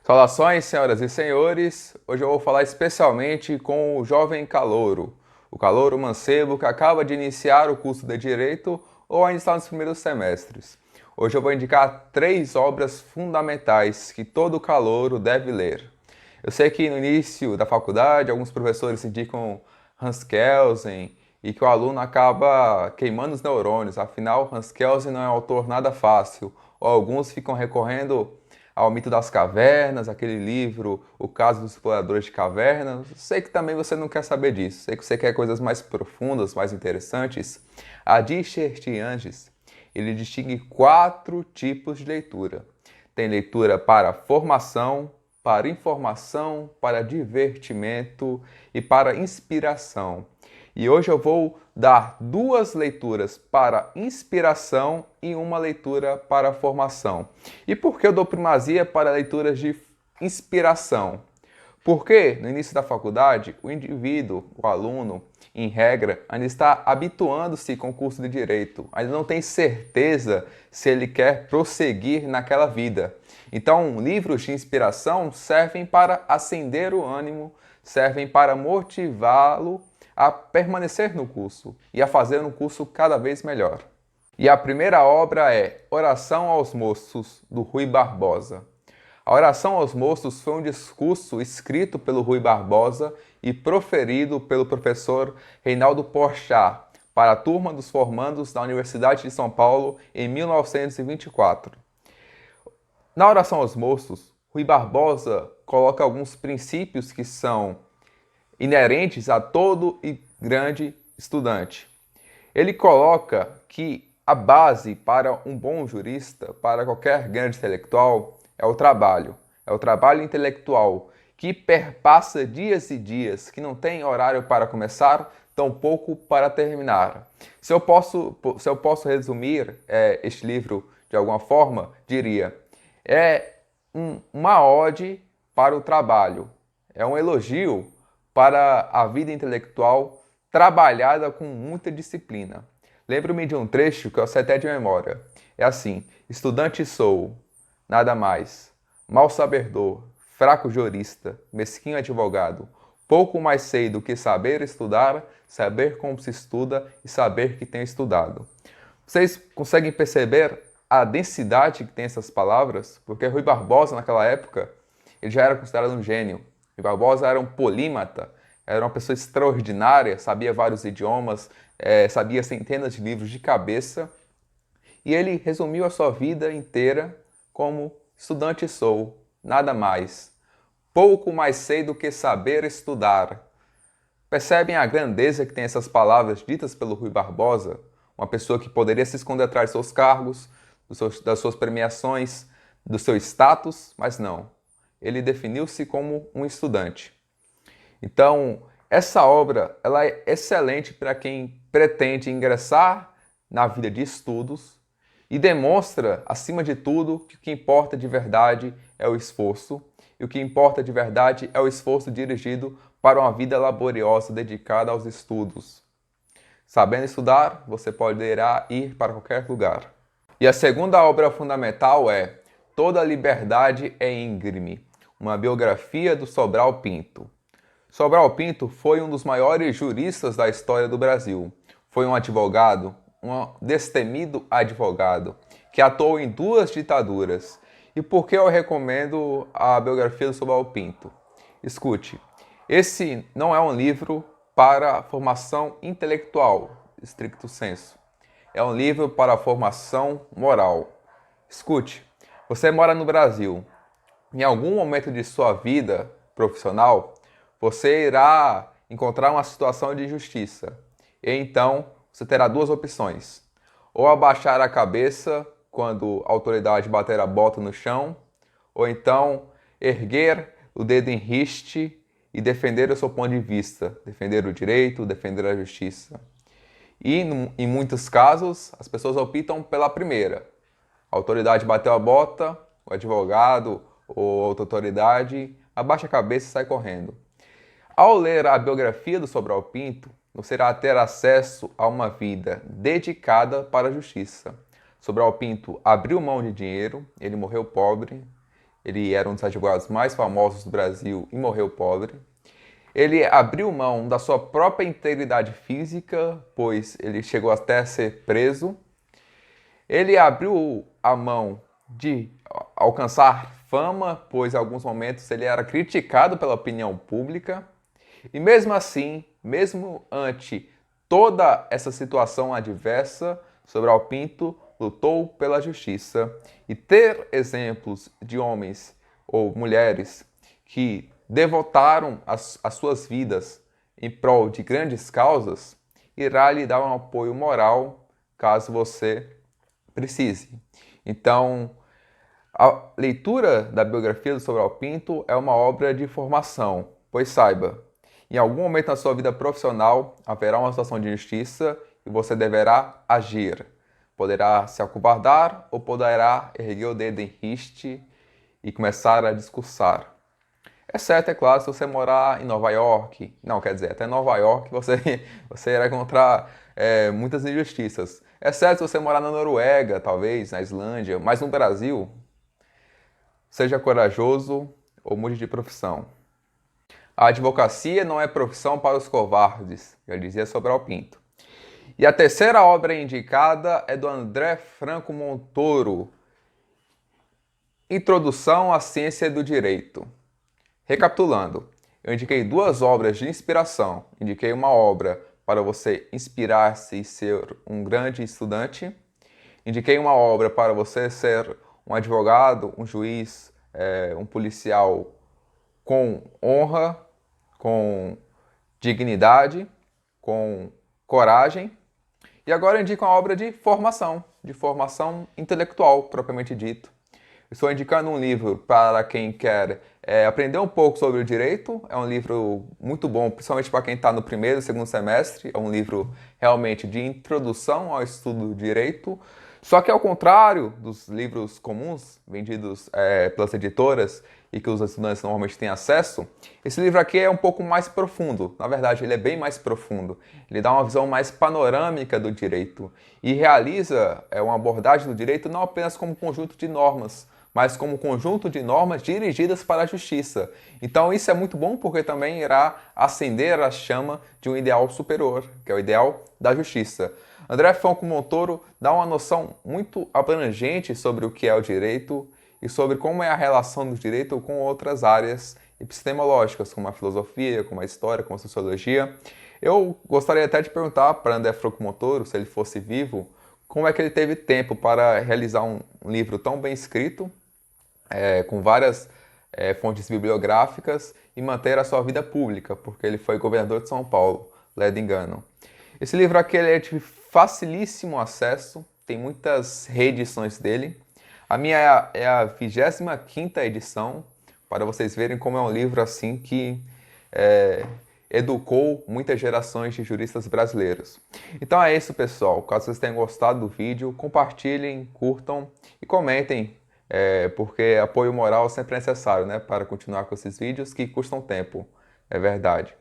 Saudações, senhoras e senhores. Hoje eu vou falar especialmente com o jovem calouro, o calouro mancebo que acaba de iniciar o curso de Direito ou ainda está nos primeiros semestres. Hoje eu vou indicar 3 obras fundamentais que todo calouro deve ler. Eu sei que no início da faculdade alguns professores indicam Hans Kelsen e que o aluno acaba queimando os neurônios, afinal Hans Kelsen não é um autor nada fácil, ou alguns ficam recorrendo ao Mito das Cavernas, aquele livro, O Caso dos Exploradores de Cavernas. Sei que também você não quer saber disso. Sei que você quer coisas mais profundas, mais interessantes. Adi Chertianges, ele distingue 4 tipos de leitura. Tem leitura para formação, para informação, para divertimento e para inspiração. E hoje eu vou dar 2 leituras para inspiração e uma leitura para formação. E por que eu dou primazia para leituras de inspiração? Porque no início da faculdade, o indivíduo, o aluno, em regra, ainda está habituando-se com o curso de Direito, ainda não tem certeza se ele quer prosseguir naquela vida. Então, livros de inspiração servem para acender o ânimo, servem para motivá-lo a permanecer no curso e a fazer um curso cada vez melhor. E a primeira obra é Oração aos Moços, do Rui Barbosa. A Oração aos Moços foi um discurso escrito pelo Rui Barbosa e proferido pelo professor Reinaldo Porchat para a turma dos formandos da Universidade de São Paulo em 1924. Na Oração aos Moços, Rui Barbosa coloca alguns princípios que são inerentes a todo e grande estudante. Ele coloca que a base para um bom jurista, para qualquer grande intelectual, é o trabalho intelectual que perpassa dias e dias, que não tem horário para começar, tampouco para terminar. Se eu posso resumir este livro de alguma forma, diria, é uma ode para o trabalho, é um elogio para a vida intelectual trabalhada com muita disciplina. Lembro-me de um trecho que eu sei até de memória. É assim: estudante sou, nada mais, mal sabedor, fraco jurista, mesquinho advogado, pouco mais sei do que saber estudar, saber como se estuda e saber que tenho estudado. Vocês conseguem perceber a densidade que tem essas palavras? Porque Rui Barbosa, naquela época, ele já era considerado um gênio. Rui Barbosa era um polímata, era uma pessoa extraordinária, sabia vários idiomas, sabia centenas de livros de cabeça. E ele resumiu a sua vida inteira como estudante sou, nada mais. Pouco mais sei do que saber estudar. Percebem a grandeza que tem essas palavras ditas pelo Rui Barbosa? Uma pessoa que poderia se esconder atrás dos seus cargos, das suas premiações, do seu status, mas não. Ele definiu-se como um estudante. Então, essa obra ela é excelente para quem pretende ingressar na vida de estudos e demonstra, acima de tudo, que o que importa de verdade é o esforço e o que importa de verdade é o esforço dirigido para uma vida laboriosa dedicada aos estudos. Sabendo estudar, você poderá ir para qualquer lugar. E a segunda obra fundamental é Toda Liberdade é Íngreme, uma biografia do Sobral Pinto. Sobral Pinto foi um dos maiores juristas da história do Brasil. Foi um advogado, um destemido advogado, que atuou em 2 ditaduras. E por que eu recomendo a biografia do Sobral Pinto? Escute, esse não é um livro para formação intelectual, stricto sensu. É um livro para formação moral. Escute, você mora no Brasil. Em algum momento de sua vida profissional, você irá encontrar uma situação de injustiça. E então, você terá 2 opções. Ou abaixar a cabeça quando a autoridade bater a bota no chão, ou então erguer o dedo em riste e defender o seu ponto de vista, defender o direito, defender a justiça. E, em muitos casos, as pessoas optam pela primeira. A autoridade bateu a bota, o advogado ou outra autoridade abaixa a cabeça e sai correndo. Ao ler a biografia do Sobral Pinto, você irá ter acesso a uma vida dedicada para a justiça. Sobral Pinto abriu mão de dinheiro, ele morreu pobre, Ele era um dos advogados mais famosos do Brasil e morreu pobre. Ele abriu mão da sua própria integridade física, pois ele chegou até a ser preso. Ele abriu a mão de alcançar fama, pois em alguns momentos ele era criticado pela opinião pública. E mesmo assim, mesmo ante toda essa situação adversa, Sobral Pinto lutou pela justiça. E ter exemplos de homens ou mulheres que devotaram as suas vidas em prol de grandes causas irá lhe dar um apoio moral caso você precise. Então, a leitura da biografia do Sobral Pinto é uma obra de formação, pois saiba, em algum momento na sua vida profissional haverá uma situação de injustiça e você deverá agir. Poderá se acovardar ou poderá erguer o dedo em riste e começar a discursar. Exceto, é claro, se você morar em Nova York, não, quer dizer, até Nova York você irá encontrar muitas injustiças. Exceto se você morar na Noruega, talvez, na Islândia, mas no Brasil, seja corajoso ou mude de profissão. A advocacia não é profissão para os covardes, já dizia Sobral Pinto. E a terceira obra indicada é do André Franco Montoro, Introdução à Ciência do Direito. Recapitulando, eu indiquei duas obras de inspiração. Indiquei uma obra para você inspirar-se e ser um grande estudante. Indiquei uma obra para você ser um advogado, um juiz, um policial com honra, com dignidade, com coragem. E agora eu indico uma obra de formação intelectual, propriamente dito. Estou indicando um livro para quem quer aprender um pouco sobre o direito. É um livro muito bom, principalmente para quem está no primeiro e segundo semestre. É um livro realmente de introdução ao estudo do direito. Só que ao contrário dos livros comuns, vendidos pelas editoras e que os estudantes normalmente têm acesso, esse livro aqui é um pouco mais profundo. Na verdade, ele é bem mais profundo. Ele dá uma visão mais panorâmica do direito e realiza uma abordagem do direito não apenas como conjunto de normas, mas como conjunto de normas dirigidas para a justiça. Então isso é muito bom porque também irá acender a chama de um ideal superior, que é o ideal da justiça. André Franco Montoro dá uma noção muito abrangente sobre o que é o direito e sobre como é a relação do direito com outras áreas epistemológicas, como a filosofia, como a história, como a sociologia. Eu gostaria até de perguntar para André Franco Montoro, se ele fosse vivo, como é que ele teve tempo para realizar um livro tão bem escrito, com várias fontes bibliográficas e manter a sua vida pública, porque ele foi governador de São Paulo, ledo engano. Esse livro aqui ele é de facilíssimo acesso, tem muitas reedições dele. A minha é a 25ª edição, para vocês verem como é um livro assim que educou muitas gerações de juristas brasileiros. Então é isso, pessoal. Caso vocês tenham gostado do vídeo, compartilhem, curtam e comentem, porque apoio moral sempre é necessário, né, para continuar com esses vídeos que custam tempo, é verdade.